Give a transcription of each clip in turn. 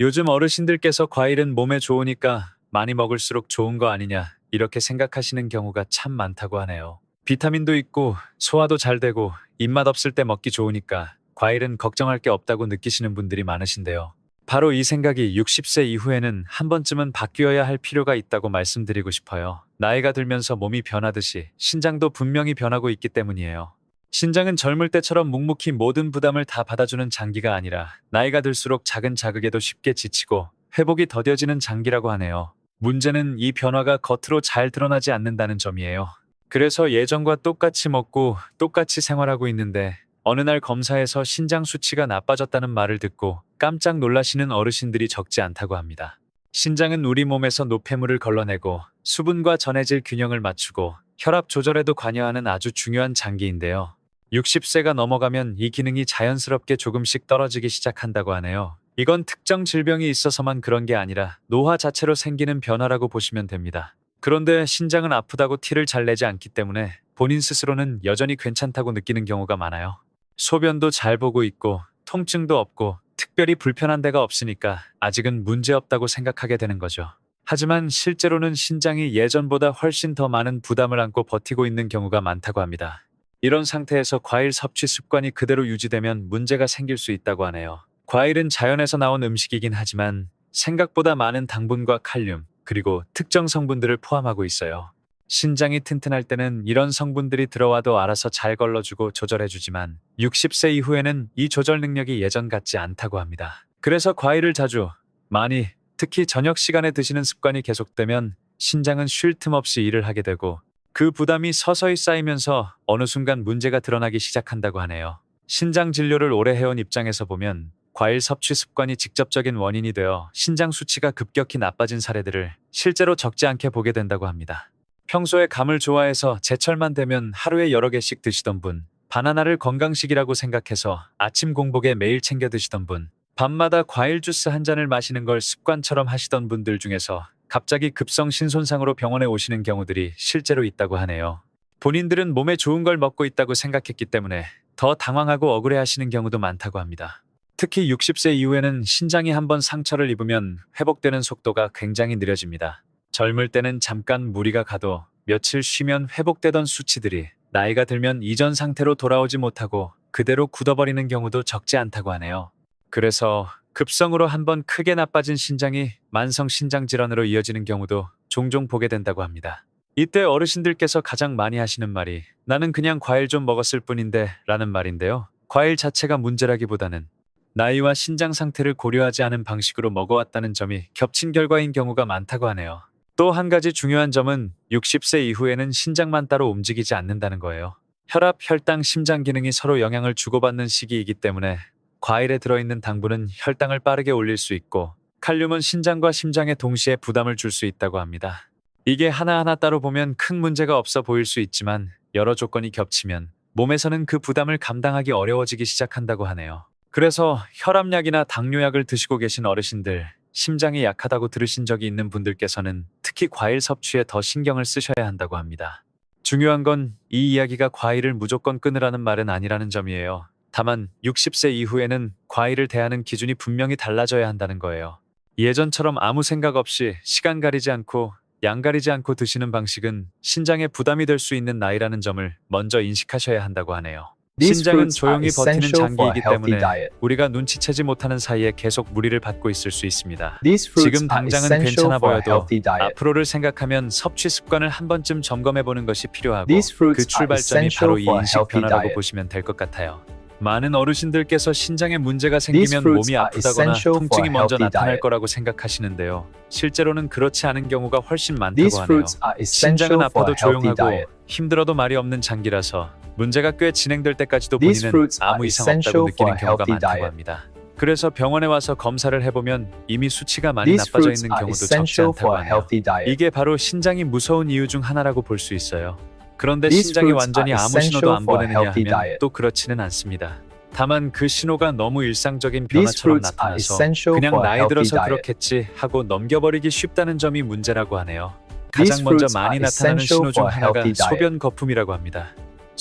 요즘 어르신들께서 과일은 몸에 좋으니까 많이 먹을수록 좋은 거 아니냐, 이렇게 생각하시는 경우가 참 많다고 하네요. 비타민도 있고 소화도 잘 되고 입맛 없을 때 먹기 좋으니까 과일은 걱정할 게 없다고 느끼시는 분들이 많으신데요. 바로 이 생각이 60세 이후에는 한 번쯤은 바뀌어야 할 필요가 있다고 말씀드리고 싶어요. 나이가 들면서 몸이 변하듯이 신장도 분명히 변하고 있기 때문이에요. 신장은 젊을 때처럼 묵묵히 모든 부담을 다 받아주는 장기가 아니라 나이가 들수록 작은 자극에도 쉽게 지치고 회복이 더뎌지는 장기라고 하네요. 문제는 이 변화가 겉으로 잘 드러나지 않는다는 점이에요. 그래서 예전과 똑같이 먹고 똑같이 생활하고 있는데 어느 날 검사에서 신장 수치가 나빠졌다는 말을 듣고 깜짝 놀라시는 어르신들이 적지 않다고 합니다. 신장은 우리 몸에서 노폐물을 걸러내고 수분과 전해질 균형을 맞추고 혈압 조절에도 관여하는 아주 중요한 장기인데요. 60세가 넘어가면 이 기능이 자연스럽게 조금씩 떨어지기 시작한다고 하네요. 이건 특정 질병이 있어서만 그런 게 아니라 노화 자체로 생기는 변화라고 보시면 됩니다. 그런데 신장은 아프다고 티를 잘 내지 않기 때문에 본인 스스로는 여전히 괜찮다고 느끼는 경우가 많아요. 소변도 잘 보고 있고 통증도 없고 특별히 불편한 데가 없으니까 아직은 문제없다고 생각하게 되는 거죠. 하지만 실제로는 신장이 예전보다 훨씬 더 많은 부담을 안고 버티고 있는 경우가 많다고 합니다. 이런 상태에서 과일 섭취 습관이 그대로 유지되면 문제가 생길 수 있다고 하네요. 과일은 자연에서 나온 음식이긴 하지만 생각보다 많은 당분과 칼륨, 그리고 특정 성분들을 포함하고 있어요. 신장이 튼튼할 때는 이런 성분들이 들어와도 알아서 잘 걸러주고 조절해주지만 60세 이후에는 이 조절 능력이 예전 같지 않다고 합니다. 그래서 과일을 자주, 많이, 특히 저녁 시간에 드시는 습관이 계속되면 신장은 쉴 틈 없이 일을 하게 되고 그 부담이 서서히 쌓이면서 어느 순간 문제가 드러나기 시작한다고 하네요. 신장 진료를 오래 해온 입장에서 보면 과일 섭취 습관이 직접적인 원인이 되어 신장 수치가 급격히 나빠진 사례들을 실제로 적지 않게 보게 된다고 합니다. 평소에 감을 좋아해서 제철만 되면 하루에 여러 개씩 드시던 분, 바나나를 건강식이라고 생각해서 아침 공복에 매일 챙겨 드시던 분, 밤마다 과일 주스 한 잔을 마시는 걸 습관처럼 하시던 분들 중에서 갑자기 급성 신손상으로 병원에 오시는 경우들이 실제로 있다고 하네요. 본인들은 몸에 좋은 걸 먹고 있다고 생각했기 때문에 더 당황하고 억울해하시는 경우도 많다고 합니다. 특히 60세 이후에는 신장이 한번 상처를 입으면 회복되는 속도가 굉장히 느려집니다. 젊을 때는 잠깐 무리가 가도 며칠 쉬면 회복되던 수치들이 나이가 들면 이전 상태로 돌아오지 못하고 그대로 굳어버리는 경우도 적지 않다고 하네요. 그래서 급성으로 한번 크게 나빠진 신장이 만성 신장 질환으로 이어지는 경우도 종종 보게 된다고 합니다. 이때 어르신들께서 가장 많이 하시는 말이 나는 그냥 과일 좀 먹었을 뿐인데 라는 말인데요. 과일 자체가 문제라기보다는 나이와 신장 상태를 고려하지 않은 방식으로 먹어왔다는 점이 겹친 결과인 경우가 많다고 하네요. 또 한 가지 중요한 점은 60세 이후에는 신장만 따로 움직이지 않는다는 거예요. 혈압, 혈당, 심장 기능이 서로 영향을 주고받는 시기이기 때문에 과일에 들어있는 당분은 혈당을 빠르게 올릴 수 있고 칼륨은 신장과 심장에 동시에 부담을 줄 수 있다고 합니다. 이게 하나하나 따로 보면 큰 문제가 없어 보일 수 있지만 여러 조건이 겹치면 몸에서는 그 부담을 감당하기 어려워지기 시작한다고 하네요. 그래서 혈압약이나 당뇨약을 드시고 계신 어르신들, 심장이 약하다고 들으신 적이 있는 분들께서는 특히 과일 섭취에 더 신경을 쓰셔야 한다고 합니다. 중요한 건 이 이야기가 과일을 무조건 끊으라는 말은 아니라는 점이에요. 다만 60세 이후에는 과일을 대하는 기준이 분명히 달라져야 한다는 거예요. 예전처럼 아무 생각 없이 시간 가리지 않고 양 가리지 않고 드시는 방식은 신장에 부담이 될 수 있는 나이라는 점을 먼저 인식하셔야 한다고 하네요. 신장은 조용히 버티는 장기이기 때문에 우리가 눈치채지 못하는 사이에 계속 무리를 받고 있을 수 있습니다. 지금 당장은 괜찮아 보여도 앞으로를 생각하면 섭취 습관을 한 번쯤 점검해보는 것이 필요하고 그 출발점이 바로 이 인식 변화라고 보시면 될 것 같아요. 많은 어르신들께서 신장에 문제가 생기면 몸이 아프다거나 통증이 먼저 나타날 거라고 생각하시는데요. 실제로는 그렇지 않은 경우가 훨씬 많다고 하네요. 신장은 아파도 조용하고 힘들어도 말이 없는 장기라서 문제가 꽤 진행될 때까지도 본인은 아무 이상 없다고 느끼는 경우가 많다고 합니다. 그래서 병원에 와서 검사를 해보면 이미 수치가 많이 나빠져 있는 경우도 적지 않다고 하네요. 이게 바로 신장이 무서운 이유 중 하나라고 볼 수 있어요. 그런데 신장이 완전히 아무 신호도 안 보내느냐 하면 또 그렇지는 않습니다. 다만 그 신호가 너무 일상적인 변화처럼 나타나서 그냥 나이 들어서 그렇겠지 하고 넘겨버리기 쉽다는 점이 문제라고 하네요. 가장 먼저 많이 나타나는 신호 중 하나가 소변 거품이라고 합니다.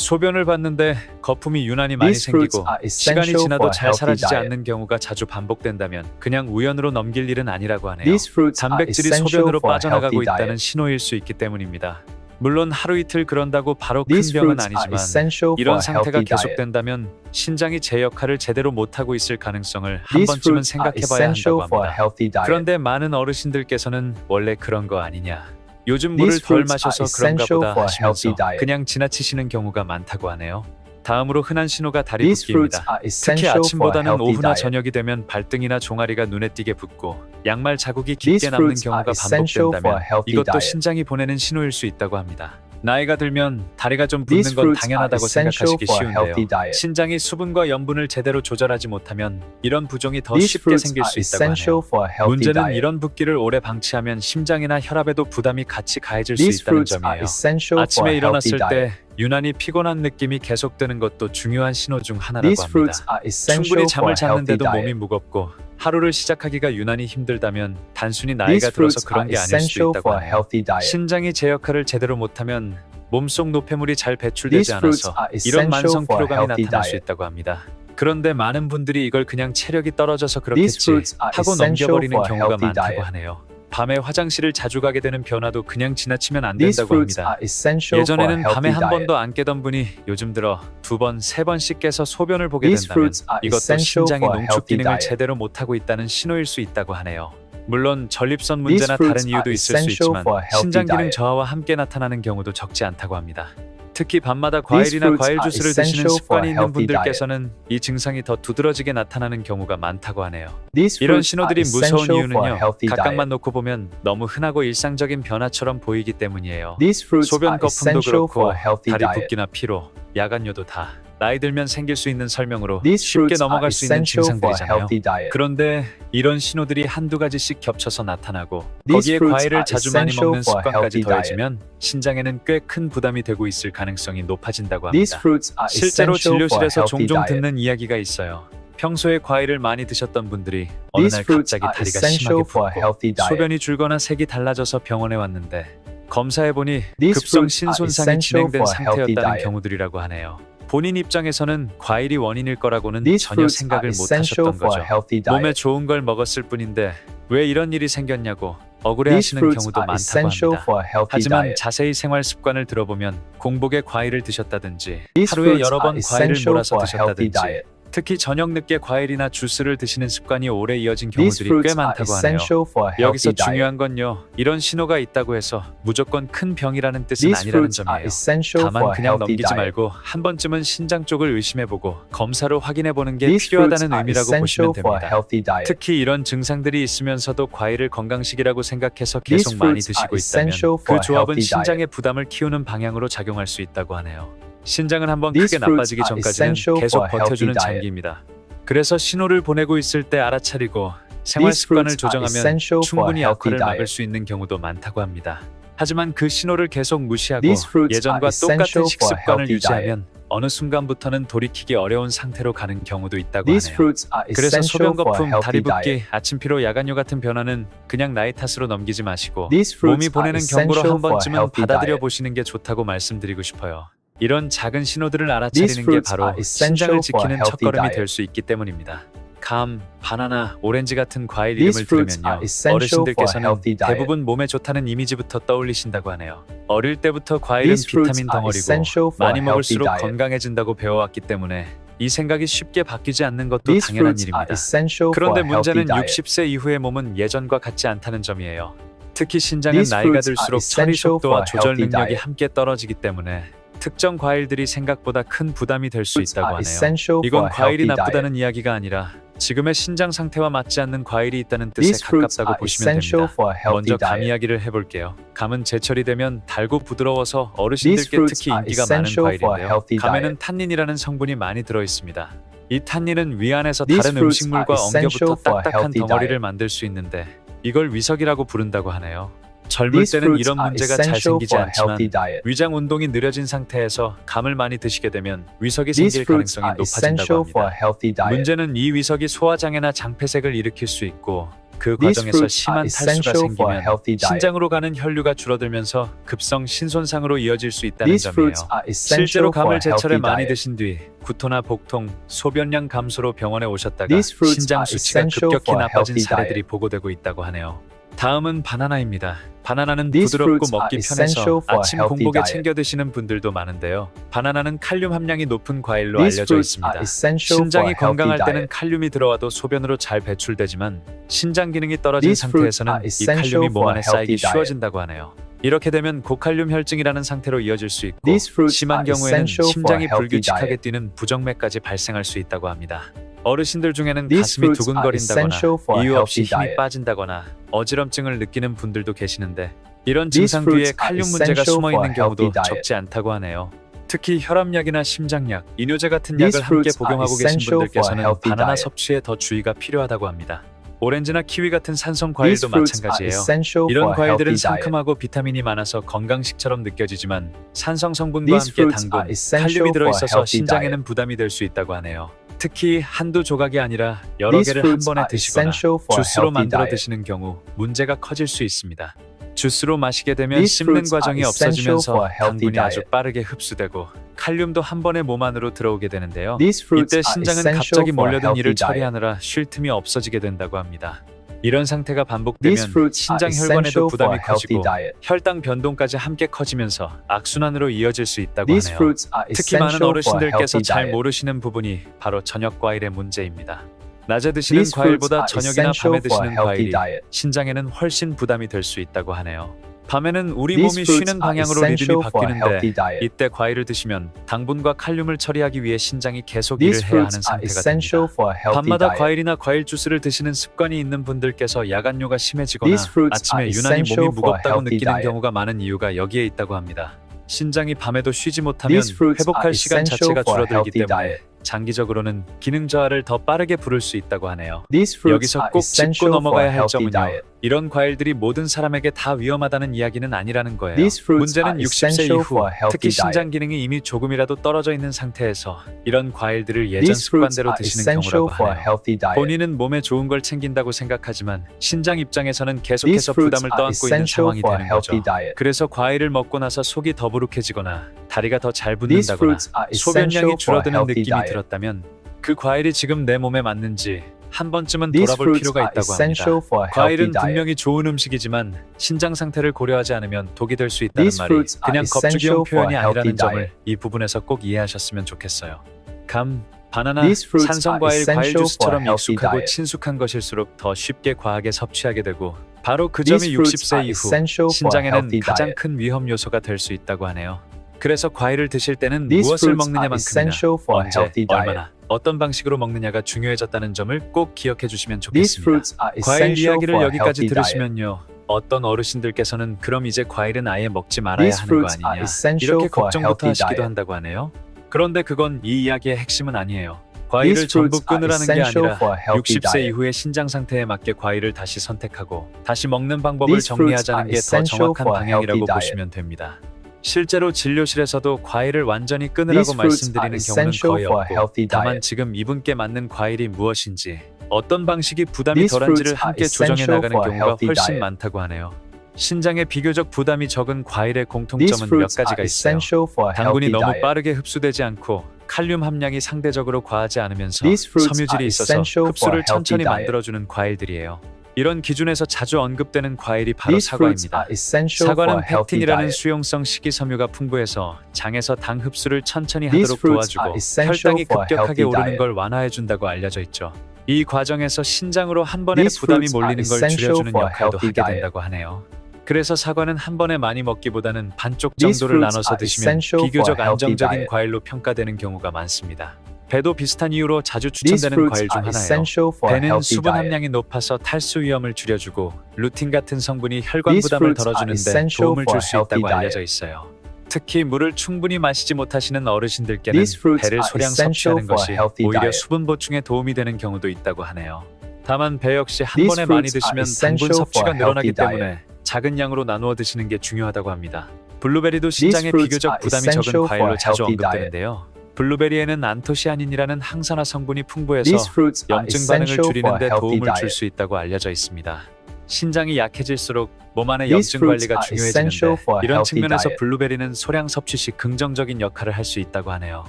소변을 봤는데 거품이 유난히 많이 These fruits 생기고 are 시간이 essential 지나도 for a 잘 healthy 사라지지 diet. 않는 경우가 자주 반복된다면 그냥 우연으로 넘길 일은 아니라고 하네요. These fruits are 단백질이 essential 소변으로 for a 빠져나가고 healthy 있다는 diet. 신호일 수 있기 때문입니다. 물론 하루 이틀 그런다고 바로 큰 These 병은 fruits are 아니지만 essential for 이런 a 상태가 healthy diet. 계속된다면 신장이 제 역할을 제대로 못하고 있을 가능성을 한 These 번쯤은 fruits are 생각해봐야 essential 한다고 for a 합니다. healthy diet. 그런데 많은 어르신들께서는 원래 그런 거 아니냐, 요즘 물을 These 덜 fruits are 마셔서 그런가 essential 보다 for a 하시면서 healthy diet. 그냥 지나치시는 경우가 많다고 하네요. 다음으로 흔한 신호가 다리 These fruits 붓기입니다. are 특히 essential for a 아침보다는 healthy 오후나 diet. 저녁이 되면 발등이나 종아리가 눈에 띄게 붓고 양말 자국이 These 깊게 남는 fruits are 경우가 essential for a 반복된다면 healthy 이것도 diet. 신장이 보내는 신호일 수 있다고 합니다. 나이가 들면 다리가 좀 These 붓는 건 fruits are 당연하다고 essential 생각하시기 for a healthy 쉬운데요. diet. 신장이 수분과 염분을 제대로 조절하지 못하면 이런 부종이 더 These 쉽게 fruits 생길 are 수 있다고 essential 하네요. for a healthy 문제는 diet. 이런 붓기를 오래 방치하면 심장이나 혈압에도 부담이 같이 가해질 수 These 있다는 fruits are 점이에요. essential for 아침에 a healthy 일어났을 diet. 때 유난히 피곤한 느낌이 계속되는 것도 중요한 신호 중 하나라고 These fruits 합니다. are essential 충분히 for 잠을 a healthy 잤는데도 몸이 diet. 무겁고 하루를 시작하기가 유난히 힘들다면 단순히 These 나이가 들어서 fruits 그런 are 게 아닐 수도 essential 있다고 for a 하네요. healthy diet. 신장이 제 역할을 제대로 못하면 몸속 노폐물이 잘 배출되지 These fruits 않아서 are 이런 essential 만성 for a 피로감이 healthy 나타날 수 diet. 있다고 합니다. 그런데 많은 분들이 이걸 그냥 체력이 떨어져서 These 그렇겠지 fruits are 하고 essential 넘겨버리는 for a 경우가 healthy 많다고 diet. 하네요. 밤에 화장실을 자주 가게 되는 변화도 그냥 지나치면 안 These 된다고 fruits 합니다. are essential for a 예전에는 밤에 healthy 한 diet. 번도 안 깨던 분이 요즘 들어 2번, 3번씩 깨서 소변을 보게 These 된다면 fruits are 이것도 essential 신장이 for a 농축 healthy 기능을 diet. 제대로 못하고 있다는 신호일 수 있다고 하네요. 물론 전립선 These 문제나 fruits 다른 이유도 are 있을 수 essential 있지만 for a healthy 신장 기능 diet. 저하와 함께 나타나는 경우도 적지 않다고 합니다. 특히 밤마다 These 과일이나 fruits 과일 are 주스를 드시는 essential for 습관이 a 있는 healthy 분들께서는 이 증상이 더 두드러지게 나타나는 경우가 많다고 하네요. These 이런 fruits are 신호들이 무서운 essential for a 이유는요, healthy diet. 각각만 놓고 보면 너무 흔하고 일상적인 변화처럼 보이기 때문이에요. These fruits 소변 are 거품도 essential 그렇고 for a healthy 다리 diet. 붓기나 피로, 야간요도 다 나이 들면 생길 수 있는 설명으로 These 쉽게 fruits are 넘어갈 수 있는 essential for a 증상들이잖아요. healthy diet. 그런데 이런 신호들이 한두 가지씩 겹쳐서 나타나고 거기에 These fruits 과일을 are 자주 많이 essential 먹는 for a 습관까지 healthy diet. 더해지면 신장에는 꽤 큰 부담이 되고 있을 가능성이 높아진다고 These 합니다. fruits are 실제로 essential for a 진료실에서 healthy 종종 diet. 듣는 이야기가 있어요. 평소에 과일을 많이 드셨던 분들이 어느 These 날 fruits 갑자기 are 다리가 essential 심하게 for a 붓고 healthy diet. 소변이 줄거나 색이 달라져서 병원에 왔는데 검사해보니 These 급성 fruits are 신손상이 essential 진행된 for a healthy 상태였다는 diet. 경우들이라고 하네요. 본인 입장에서는 과일이 원인일 거라고는 These 전혀 fruits are 생각을 essential 못하셨던 for 거죠. a healthy 몸에 diet. 좋은 걸 먹었을 뿐인데 왜 이런 일이 생겼냐고 These 억울해하시는 fruits 경우도 are 많다고 essential 합니다. for a healthy 하지만 diet. 자세히 생활 습관을 들어보면 공복에 과일을 드셨다든지 These 하루에 fruits 여러 are 번 과일을 essential 몰아서 for a healthy 드셨다든지 diet. 특히 저녁 늦게 과일이나 주스를 드시는 습관이 오래 이어진 These 경우들이 꽤 fruits are 많다고 하네요. essential for a 여기서 healthy diet. 중요한 건요, 이런 신호가 있다고 해서 무조건 큰 병이라는 뜻은 These 아니라는 fruits are 점이에요. essential 다만 for a 그냥 healthy 넘기지 diet. 말고 한 번쯤은 신장 쪽을 의심해보고 검사로 확인해보는 게 These fruits 필요하다는 are 의미라고 essential 보시면 for a 됩니다. healthy diet. 특히 이런 증상들이 있으면서도 과일을 건강식이라고 생각해서 These 계속 많이 fruits 드시고 are 있다면 essential 그 for a 조합은 healthy diet. 신장의 부담을 키우는 방향으로 작용할 수 있다고 하네요. 신장은 한번 These 크게 fruits 나빠지기 are 전까지는 essential 계속 for a healthy 버텨주는 diet. 장기입니다. 그래서 신호를 보내고 있을 때 알아차리고 생활 These 습관을 fruits are 조정하면 essential for a 충분히 healthy 역할을 막을 diet. 수 있는 경우도 많다고 합니다. 하지만 그 신호를 계속 무시하고 These fruits 예전과 are 똑같은 essential for a 식습관을 healthy 유지하면 어느 순간부터는 돌이키기 어려운 상태로 가는 경우도 있다고 These 하네요. fruits are 그래서 essential 소변 for a 거품, 다리 healthy 붓기, diet. 아침 피로, 야간요 같은 변화는 그냥 나이 탓으로 넘기지 마시고 These 몸이 fruits are 보내는 경고로 essential 한 for a 번쯤은 healthy 받아들여 diet. 보시는 게 좋다고 말씀드리고 싶어요. 이런 작은 신호들을 These 알아차리는 게 fruits 바로 are essential 신장을 for a 지키는 healthy 첫걸음이 diet. 될 수 있기 때문입니다. 감, 바나나, 오렌지 같은 과일 These 이름을 fruits 들으면요, are essential for a 어르신들께서는 healthy diet. 대부분 몸에 좋다는 이미지부터 떠올리신다고 하네요. 어릴 때부터 과일은 These fruits 비타민 are 덩어리고 essential for 많이 a healthy 먹을수록 diet. 건강해진다고 배워왔기 때문에 이 생각이 쉽게 바뀌지 않는 것도 These 당연한 fruits are 일입니다. essential for 그런데 a healthy 문제는 diet. 60세 이후의 몸은 예전과 같지 않다는 점이에요. 특히 신장은 These 나이가 fruits are 들수록 처리 essential 속도와 for a 조절 healthy 능력이 diet. 함께 떨어지기 때문에 특정 과일들이 생각보다 큰 부담이 될 수 Fruits 있다고 are 하네요. essential for 이건 a 과일이 healthy 나쁘다는 diet. 이야기가 아니라 지금의 신장 상태와 맞지 않는 과일이 있다는 뜻에 These fruits 가깝다고 are 보시면 essential 됩니다. for a healthy 먼저 감 diet. 이야기를 해볼게요. 감은 제철이 되면 달고 부드러워서 These 어르신들께 fruits 특히 are 인기가 많은 essential for a 과일인데요. healthy 감에는 diet. 탄닌이라는 성분이 많이 들어있습니다. 이 탄닌은 위 안에서 These 다른 fruits 음식물과 are essential 엉겨붙어 for a 딱딱한 healthy 덩어리를 diet. 만들 수 있는데 이걸 위석이라고 부른다고 하네요. 젊을 These 때는 fruits 이런 are 문제가 잘 essential 생기지 for a 않지만 healthy diet. 위장 운동이 느려진 상태에서 감을 많이 드시게 되면 위석이 These 생길 fruits 가능성이 are 높아진다고 essential for a 합니다. healthy diet. 문제는 이 위석이 소화장애나 장폐색을 일으킬 수 있고 그 These 과정에서 fruits 심한 are 탈수가 essential for a 생기면 healthy diet. 신장으로 가는 혈류가 줄어들면서 급성 신손상으로 이어질 수 있다는 These 점이에요. fruits are 실제로 essential for 감을 a 제철에 healthy 많이 diet. 드신 뒤 구토나 복통, 소변량 감소로 병원에 오셨다가 These fruits 신장 are 수치가 essential 급격히 for a 나빠진 healthy 사례들이 diet. 보고되고 있다고 하네요. 다음은 바나나입니다. 바나나는 These 부드럽고 fruits are 먹기 essential 편해서 for a 아침 healthy 공복에 diet. 챙겨 드시는 분들도 많은데요. 바나나는 칼륨 함량이 높은 과일로 These 알려져 fruits 있습니다. are essential for 신장이 a healthy 건강할 때는 diet. 칼륨이 들어와도 소변으로 잘 배출되지만 신장 기능이 떨어진 These fruits 상태에서는 are 이 칼륨이 essential 몸 for 안에 a 쌓이기 healthy diet. 쉬워진다고 하네요. 이렇게 되면 고칼륨 혈증이라는 상태로 이어질 수 있고 These fruits 심한 are 경우에는 essential for a 심장이 healthy 불규칙하게 diet. 뛰는 부정맥까지 발생할 수 있다고 합니다. 어르신들 중에는 These 가슴이 fruits are 두근거린다거나 essential for a 이유 없이 healthy 힘이 diet. 빠진다거나 어지럼증을 느끼는 분들도 계시는데 이런 These 증상 뒤에 fruits are 칼륨 문제가 essential 숨어 for 있는 a healthy 경우도 diet. 적지 않다고 하네요. 특히 혈압약이나 심장약, 이뇨제 같은 These 약을 함께 fruits are 복용하고 계신 essential for a 분들께서는 healthy 바나나 diet. 섭취에 더 주의가 필요하다고 합니다. 오렌지나 키위 같은 산성 These 과일도 fruits are 마찬가지예요. essential for 이런 a 과일들은 healthy diet. 상큼하고 비타민이 많아서 건강식처럼 느껴지지만 산성 성분과 These 함께 fruits 당분, are essential 칼륨이 for a 들어있어서 healthy 신장에는 부담이 될 수 있다고 하네요. 특히 한두 조각이 아니라 여러 These 개를 한 fruits 번에 are 드시거나 essential for a 주스로 healthy 만들어 diet. 드시는 경우 문제가 커질 수 있습니다. 주스로 마시게 되면 These 씹는 fruits are 과정이 essential 없어지면서 for a healthy 당분이 아주 diet. 빠르게 흡수되고 칼륨도 한 번에 몸 안으로 들어오게 되는데요. These fruits 이때 are 신장은 essential 갑자기 for a 몰려든 healthy 일을 diet. 처리하느라 쉴 틈이 없어지게 된다고 합니다. 이런 상태가 반복되면 These fruits are 신장 혈관에도 essential for 부담이 a healthy 커지고 diet. 혈당 변동까지 함께 커지면서 악순환으로 이어질 수 있다고 These 하네요. fruits are 특히 많은 essential for a 어르신들께서 healthy 잘 diet. 모르시는 부분이 바로 저녁 과일의 문제입니다. 낮에 드시는 These fruits 과일보다 are 저녁이나 essential 밤에 for a 드시는 healthy 과일이 diet. 신장에는 훨씬 부담이 될 수 있다고 하네요. 밤에는 우리 These 몸이 fruits 쉬는 are 방향으로 리듬이 essential for a healthy 바뀌는데 diet. 이때 과일을 드시면 당분과 칼륨을 처리하기 위해 신장이 계속 일을 These 해야 하는 fruits are 상태가 essential 됩니다. for a healthy 밤마다 diet. 과일이나 과일 주스를 드시는 습관이 있는 분들께서 야간뇨가 심해지거나 These fruits 아침에 are 유난히 essential 몸이 for a 무겁다고 healthy 느끼는 diet. 경우가 많은 이유가 여기에 있다고 합니다. 신장이 밤에도 쉬지 못하면 These fruits 회복할 are 시간 essential 자체가 for a 줄어들기 healthy 때문에 diet. 장기적으로는 기능 저하를 더 빠르게 부를 수 있다고 하네요. These fruits 여기서 are 꼭 짚고 essential for a 넘어가야 할 healthy 점은요. diet. 이런 과일들이 모든 사람에게 다 위험하다는 이야기는 아니라는 거예요. These fruits 문제는 are 60세 essential 이후 for a healthy 특히 신장 diet. 기능이 이미 조금이라도 떨어져 있는 상태에서 이런 과일들을 예전 These fruits 습관대로 are 드시는 essential 경우라고 for a 하네요. healthy diet. 본인은 몸에 좋은 걸 챙긴다고 생각하지만 신장 입장에서는 These 계속해서 fruits 부담을 are 떠안고 있는 essential 상황이 for a 되는 healthy 거죠. diet. 그래서 과일을 먹고 나서 속이 더부룩해지거나 다리가 더 잘 These 붓는다거나 fruits are essential 소변량이 for a 줄어드는 healthy 느낌이 diet. 들었다면 그 과일이 지금 내 몸에 맞는지 한 번쯤은 These 돌아볼 fruits 필요가 are 있다고 essential 합니다. for a healthy 과일은 diet. 분명히 좋은 음식이지만 신장 상태를 고려하지 않으면 독이 될 수 있다는 These 말이 fruits are 그냥 essential 겁주기용 for a 표현이 healthy 아니라는 점을 diet. 이 부분에서 꼭 이해하셨으면 좋겠어요. 감, 바나나, These fruits 산성 are 과일, 과일 essential 주스처럼 for a healthy 익숙하고 diet. 친숙한 것일수록 더 쉽게 과하게 섭취하게 되고 바로 그 These 점이 fruits 60세 are 이후 essential for a 신장에는 healthy 가장 diet. 큰 위험 요소가 될 수 있다고 하네요. 그래서 과일을 드실 때는 These 무엇을 fruits are 먹느냐만큼이나 essential for a 언제, healthy diet. 얼마나, 어떤 방식으로 먹느냐가 중요해졌다는 점을 꼭 기억해 주시면 These 좋겠습니다. fruits are 과일 essential 이야기를 for a 여기까지 healthy diet. 들으시면요. 어떤 어르신들께서는 그럼 이제 과일은 아예 먹지 말아야 These 하는 거 fruits are 아니냐 essential 이렇게 for a 걱정부터 healthy 하시기도 diet. 한다고 하네요. 그런데 그건 이 이야기의 핵심은 아니에요. 과일을 These 전부 fruits are 끊으라는 게 essential 아니라 for a healthy 60세 diet. 이후의 신장 상태에 맞게 과일을 다시 선택하고 다시 먹는 방법을 These fruits 정리하자는 are 게 더 essential 정확한 for a 방향이라고 healthy diet. 보시면 됩니다. 실제로 진료실에서도 과일을 완전히 끊으라고 These fruits are 말씀드리는 경우는 essential 거의 for a 없고 healthy 다만 diet. 지금 이분께 맞는 과일이 무엇인지 어떤 방식이 부담이 These 덜한지를 fruits are 함께 조정해 essential 나가는 for a 경우가 healthy 훨씬 diet. 많다고 하네요. 신장에 비교적 부담이 적은 과일의 These 공통점은 몇 fruits 가지가 are 있어요. essential for a 당분이 healthy 너무 diet. 빠르게 흡수되지 않고 칼륨 함량이 상대적으로 과하지 않으면서 These fruits 섬유질이 are 있어서 essential for a 흡수를 healthy 천천히 diet. 만들어주는 과일들이에요. 이런 기준에서 자주 언급되는 과일이 바로 These fruits 사과입니다. are essential for a 사과는 healthy 펙틴이라는 diet. 수용성 식이섬유가 풍부해서 장에서 당 흡수를 천천히 These 하도록 fruits are 도와주고 essential 혈당이 for a 급격하게 healthy 오르는 diet. 걸 완화해준다고 알려져 있죠. 이 과정에서 신장으로 한 번에 These 부담이 fruits are 몰리는 걸 essential 줄여주는 for a 역할도 healthy 하게 diet. 된다고 하네요. 그래서 사과는 한 번에 많이 먹기보다는 반쪽 These 정도를 fruits 나눠서 are 드시면 essential for 비교적 a healthy 안정적인 diet. 과일로 평가되는 경우가 많습니다. 배도 비슷한 이유로 자주 These 추천되는 fruits 과일 중 are 하나예요. essential for a 배는 healthy 수분 diet. 함량이 높아서 탈수 위험을 줄여주고 루틴 같은 성분이 혈관 These 부담을 fruits are 덜어주는데 essential 도움을 줄 for a 수 healthy 있다고 diet. 알려져 있어요. 특히 물을 충분히 마시지 못하시는 어르신들께는 These fruits 배를 are 소량 essential 섭취하는 for a 것이 healthy 오히려 diet. 수분 보충에 도움이 되는 경우도 있다고 하네요. 다만 배 역시 한 These 번에 많이 fruits are 드시면 당분 essential 섭취가 for a 늘어나기 healthy diet. 때문에 작은 양으로 나누어 드시는 게 중요하다고 합니다. 블루베리도 These 신장에 fruits 비교적 are 부담이 essential 적은 for 과일로 a 자주 healthy diet. 언급되는데요. 블루베리에는 안토시아닌이라는 항산화 성분이 풍부해서 These fruits are 염증 반응을 essential for 줄이는 데 a healthy 도움을 줄 diet. 수 있다고 알려져 있습니다. 신장이 약해질수록 몸 안의 These 염증 fruits 관리가 are essential 중요해지는데 for a 이런 healthy 측면에서 diet. 블루베리는 소량 섭취 시 긍정적인 역할을 할 수 있다고 하네요.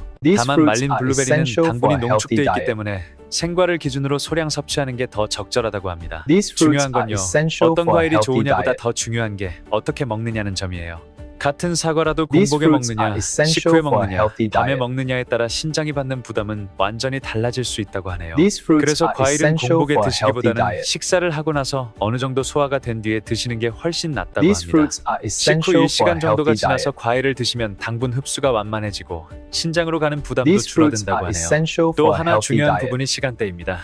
These 다만 fruits 말린 are 블루베리는 essential 당분이 for a healthy 농축돼 있기 diet. 때문에 생과를 기준으로 소량 섭취하는 게 더 적절하다고 합니다. These fruits 중요한 are 건요, essential 어떤 for a 과일이 healthy 좋으냐보다 diet. 더 중요한 게 어떻게 먹느냐는 점이에요. 같은 사과라도 These 공복에 fruits 먹느냐, are essential 식후에 for a 먹느냐, healthy 밤에 diet. 먹느냐에 따라 신장이 받는 부담은 완전히 달라질 수 있다고 하네요. These fruits 그래서 are 과일은 essential 공복에 for a healthy 드시기보다는 diet. 식사를 하고 나서 어느 정도 소화가 된 뒤에 드시는 게 훨씬 낫다고 These 합니다. fruits are 식후 essential for a 1시간 정도가 healthy 지나서 diet. 과일을 드시면 당분 흡수가 완만해지고 신장으로 가는 부담도 These fruits 줄어든다고 are 하네요. essential 또 for a 하나 healthy 중요한 diet. 부분이 시간대입니다.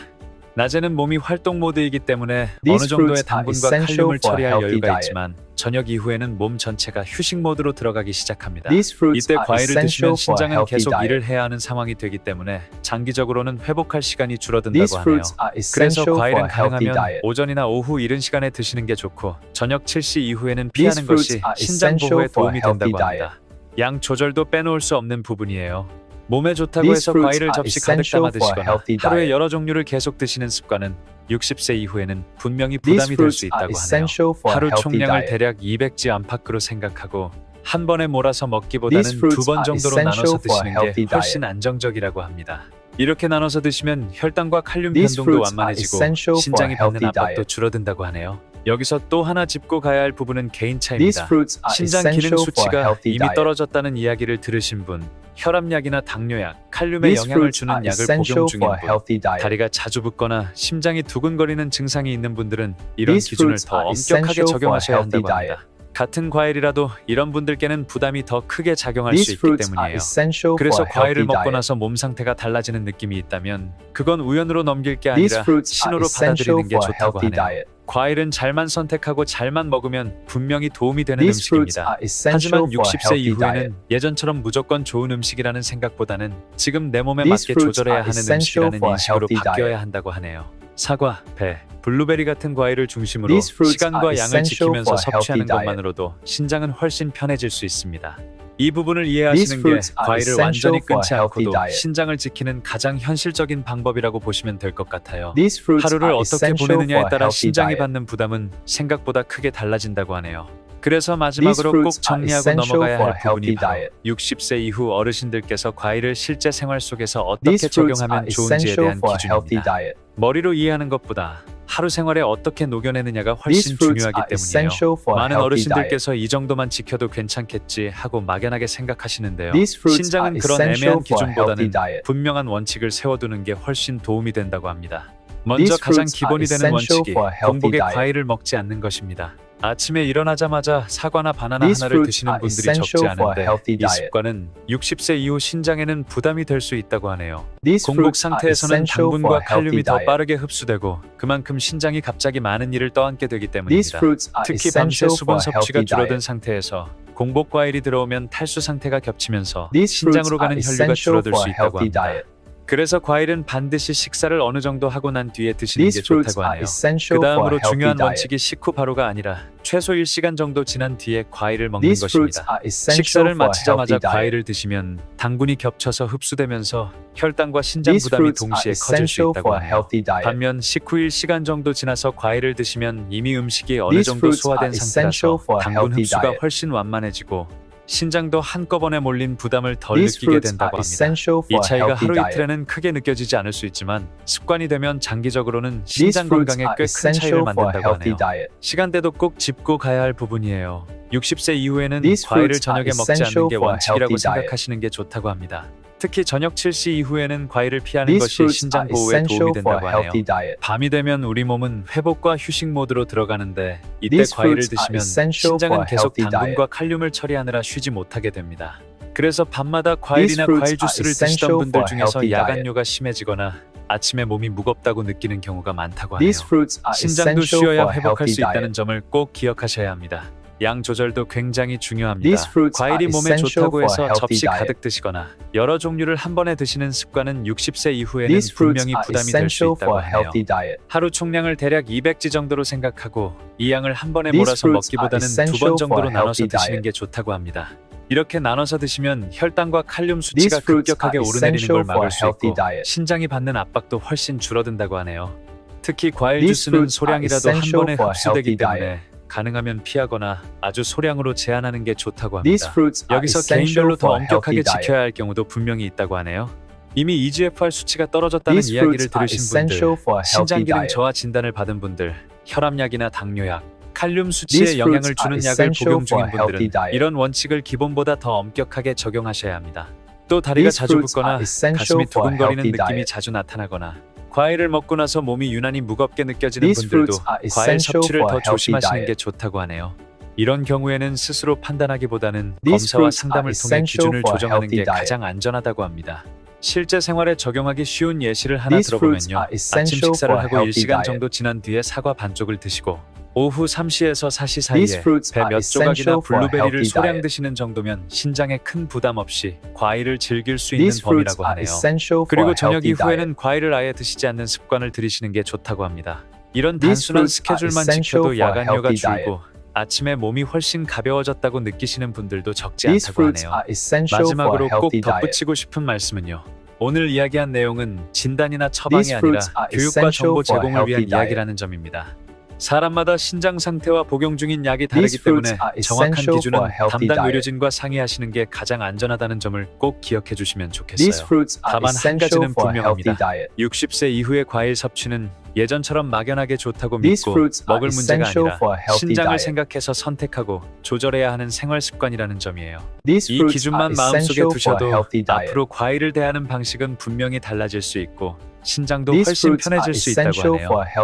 낮에는 몸이 활동 모드이기 때문에 These 어느 정도의 fruits are 당분과 essential 칼륨을 for a 처리할 healthy 여유가 diet. 있지만 저녁 이후에는 몸 전체가 휴식 모드로 들어가기 시작합니다. These fruits 이때 are 과일을 드시면 essential for a 신장은 healthy 계속 diet. 일을 해야 하는 상황이 되기 때문에 장기적으로는 회복할 시간이 These 줄어든다고 하네요. fruits are 그래서 essential for 과일은 a healthy 가능하면 diet. 오전이나 오후 이른 시간에 드시는 게 좋고 저녁 7시 이후에는 These 피하는 fruits 것이 are 신장 essential 보호에 for a 도움이 healthy 된다고 diet. 합니다. 양 조절도 빼놓을 수 없는 부분이에요. 몸에 좋다고 These 해서 fruits 과일을 are 접시 가득 essential 담아 for a 드시거나 healthy 하루에 diet. 여러 종류를 계속 드시는 습관은 60세 이후에는 분명히 These 부담이 될 수 fruits are 있다고 하네요. essential for a 하루 healthy 총량을 diet. 대략 200지 안팎으로 생각하고 한 번에 몰아서 먹기보다는 These fruits 두 번 are 정도로 나눠서 essential for a 드시는 게 healthy 훨씬 diet. 안정적이라고 합니다. 이렇게 나눠서 드시면 혈당과 칼륨 These 변동도 fruits are 완만해지고 essential for a 신장이 받는 healthy 압박도 diet. 줄어든다고 하네요. 여기서 또 하나 짚고 가야 할 부분은 개인 These 차이입니다. fruits are 신장 기능 essential for a 수치가 healthy 이미 diet. 떨어졌다는 이야기를 들으신 분, 혈압약이나 당뇨약, 칼륨에 These 영향을 fruits 주는 are 약을 essential 복용 중인 for a 분, healthy diet. 다리가 자주 붓거나 심장이 두근거리는 증상이 있는 분들은 이런 These 기준을 fruits 더 are 엄격하게 essential for a 적용하셔야 healthy 한다고 합니다. 같은 과일이라도 이런 분들께는 부담이 더 크게 작용할 수 These 있기 fruits are 때문이에요. essential for 그래서 a 과일을 healthy 먹고 diet. 나서 몸 상태가 달라지는 느낌이 있다면 그건 우연으로 넘길 게 These 아니라 fruits are 신호로 essential 받아들이는 게 for a 좋다고 healthy 하네요. diet. 과일은 잘만 선택하고 잘만 먹으면 분명히 도움이 되는 These fruits 음식입니다. are essential 하지만 for a 60세 healthy 이후에는 diet. 예전처럼 무조건 좋은 음식이라는 생각보다는 지금 내 몸에 These 맞게 fruits 조절해야 are 하는 essential 음식이라는 for a 인식으로 healthy 바뀌어야 diet. 한다고 하네요. 사과, 배, 블루베리 같은 과일을 중심으로 These fruits 시간과 are 양을 essential 지키면서 for a healthy 섭취하는 diet. 것만으로도 신장은 훨씬 편해질 수 있습니다. 이 부분을 These 이해하시는 게 fruits are 과일을 essential 완전히 for a 끊지 healthy 않고도 diet. 신장을 지키는 가장 현실적인 방법이라고 보시면 될 것 같아요. These fruits 하루를 are 어떻게 essential 보내느냐에 for a 따라 healthy 신장이 diet. 받는 부담은 생각보다 크게 달라진다고 하네요. 그래서 These 마지막으로 꼭 fruits are 정리하고 essential 넘어가야 for 할 a 부분이 healthy 바로 diet. 60세 이후 어르신들께서 과일을 실제 생활 속에서 어떻게 These fruits are 적용하면 좋은지에 essential 대한 for a healthy 기준입니다. diet. 머리로 이해하는 것보다 하루 생활에 어떻게 녹여내느냐가 These 훨씬 fruits 중요하기 are 때문이에요. essential for a 많은 healthy diet. 어르신들께서 이 정도만 지켜도 괜찮겠지 하고 막연하게 생각하시는데요. These fruits are 신장은 그런 essential 애매한 for a healthy 기준보다는 diet. 분명한 원칙을 세워두는 게 훨씬 도움이 된다고 합니다. 먼저 These 가장 fruits 기본이 are 되는 essential 원칙이 for a healthy 공복에 diet. 과일을 먹지 않는 것입니다. 아침에 일어나자마자 사과나 바나나 These 하나를 fruits 드시는 are 분들이 적지 essential for a 않은데 healthy 이 diet. 습관은 60세 이후 신장에는 부담이 될 수 있다고 하네요. These 공복 fruits are 상태에서는 essential for 당분과 a healthy 칼륨이 더 diet. 빠르게 흡수되고 그만큼 신장이 갑자기 많은 일을 떠안게 되기 These 때문입니다. fruits are 특히 밤새 essential 수분 for a 섭취가 healthy 줄어든 diet. 상태에서 공복 과일이 들어오면 탈수 상태가 겹치면서 These fruits 신장으로 are 가는 혈류가 essential 줄어들 for 수 a 있다고 healthy 합니다. diet. 그래서 과일은 반드시 식사를 어느 정도 하고 난 뒤에 드시는 게 These fruits 좋다고 are 하네요. essential 그 for a 다음으로 healthy 중요한 diet. 원칙이 식후 바로가 아니라 최소 1시간 정도 지난 뒤에 과일을 먹는 These fruits 것입니다. are essential 식사를 for a 마치자마자 healthy diet. 과일을 드시면 당분이 겹쳐서 흡수되면서 혈당과 신장 These 부담이 fruits are 동시에 커질 수 essential 있다고 for a 하네요. healthy diet. 반면 식후 1시간 정도 지나서 과일을 드시면 이미 음식이 어느 These 정도 fruits 소화된 are essential 상태라서 for a 당분 healthy 흡수가 diet. 훨씬 완만해지고 신장도 한꺼번에 몰린 부담을 덜 These 느끼게 fruits 된다고 are 합니다. essential 이 for a 차이가 healthy 하루 diet. 이틀에는 크게 느껴지지 않을 수 있지만 습관이 되면 장기적으로는 These 신장 fruits 건강에 are 꽤 큰 차이를 essential for a 만든다고 healthy 하네요. diet. 시간대도 꼭 짚고 가야 할 부분이에요. 60세 이후에는 These 과일을 fruits 저녁에 are 먹지 않는 essential 게 for a 원칙이라고 healthy diet. 생각하시는 게 좋다고 합니다. 특히 저녁 7시 이후에는 과일을 피하는 These 것이 fruits 신장 are 보호에 essential 도움이 for a 된다고 하네요. healthy diet. 밤이 되면 우리 몸은 회복과 휴식 모드로 들어가는데 이때 These 과일을 fruits are 드시면 essential for 신장은 a 계속 healthy diet. 당분과 칼륨을 처리하느라 쉬지 못하게 됩니다. 그래서 밤마다 과일이나 fruits 과일 are 주스를 드시던 essential 분들 for a 중에서 healthy diet. 야간뇨가 심해지거나 아침에 몸이 무겁다고 느끼는 경우가 많다고 하네요. These fruits are 신장도 essential 쉬어야 for a 회복할 healthy 수 있다는 diet. 점을 꼭 기억하셔야 합니다. 양 조절도 굉장히 중요합니다. These fruits 과일이 are 몸에 essential 좋다고 for a 해서 healthy 접시 diet. 가득 드시거나 여러 종류를 한 번에 드시는 습관은 60세 이후에는 These fruits 분명히 are 부담이 될 수 essential 있다고 for a 하네요. healthy diet. 하루 총량을 대략 200지 정도로 생각하고 이 양을 한 번에 These 몰아서 fruits are 먹기보다는 두 essential 번 정도로 for a 나눠서 healthy 드시는 diet. 게 좋다고 합니다. 이렇게 나눠서 드시면 혈당과 칼륨 These 수치가 fruits 급격하게 are 오르내리는 essential 걸 for 막을 a 수 healthy 있고 diet. 신장이 받는 압박도 훨씬 줄어든다고 하네요. 특히 과일 These 주스는 fruits are 소량이라도 한 essential 번에 for a 흡수되기 healthy 때문에 diet. 가능하면 피하거나 아주 소량으로 제한하는 게 좋다고 These 합니다. fruits are 여기서 essential 개인별로 더 for a 엄격하게 healthy diet. 지켜야 할 경우도 분명히 있다고 하네요. 이미 EGFR 수치가 떨어졌다는 These 이야기를 fruits are 들으신 essential 분들, for a 신장 healthy 기능 diet. 저하 진단을 받은 분들, 혈압약이나 당뇨약, 칼륨 These 수치에 fruits 영향을 are 주는 약을 essential 복용 중인 for a healthy 분들은 diet. 이런 원칙을 기본보다 더 엄격하게 적용하셔야 합니다. 또 다리가 These 자주 fruits 붓거나 are essential 가슴이 for a 두근거리는 healthy 느낌이 diet. 자주 나타나거나 과일을 먹고 나서 몸이 유난히 무겁게 느껴지는 These 분들도 fruits are 과일 essential 섭취를 for 더 a healthy 조심하시는 diet. 게 좋다고 하네요. 이런 경우에는 스스로 판단하기보다는 These 검사와 fruits 상담을 are 통해 essential 기준을 for a 조정하는 게 healthy diet. 가장 안전하다고 합니다. 실제 생활에 적용하기 쉬운 예시를 하나 These fruits 들어보면요. are 아침 essential 식사를 for a 하고 healthy 1시간 diet. 정도 지난 뒤에 사과 반쪽을 드시고 오후 3시에서 4시 These 사이에 fruits 배 are 몇 조각이나 essential for a 블루베리를 healthy 소량 diet. 드시는 정도면 신장에 큰 부담 없이 과일을 즐길 수 있는 These fruits 범위라고 are 하네요. essential for 그리고 a 저녁 healthy diet. 이후에는 과일을 아예 드시지 않는 습관을 들이시는 게 좋다고 합니다. 이런 These 단순한 fruits are 스케줄만 essential 지켜도 for a 야간료가 healthy diet. 줄고 아침에 몸이 훨씬 가벼워졌다고 느끼시는 분들도 적지 These 않다고 fruits 하네요. are essential for a 마지막으로 꼭 healthy diet. 덧붙이고 싶은 말씀은요. 오늘 이야기한 내용은 진단이나 처방이 These 아니라 fruits are 교육과 essential 정보 for a 제공을 위한 healthy diet. 이야기라는 점입니다. 사람마다 신장 상태와 복용 중인 약이 These 다르기 fruits 때문에 are 정확한 essential 기준은 for a healthy 담당 diet. 의료진과 상의하시는 게 가장 안전하다는 점을 꼭 기억해 주시면 These 좋겠어요. fruits are 다만 한 essential 가지는 for a healthy 분명합니다. diet. 60세 이후의 과일 섭취는 예전처럼 막연하게 좋다고 These 믿고 fruits are 먹을 문제가 essential 아니라 for a healthy 신장을 diet. 생각해서 선택하고 조절해야 하는 생활 습관이라는 점이에요. These 이 fruits 기준만 are 마음속에 essential for a 두셔도 healthy diet. 앞으로 과일을 대하는 방식은 분명히 달라질 수 있고 신장도 These 훨씬 fruits are 편해질 수 있다고 essential 하네요. for a healthy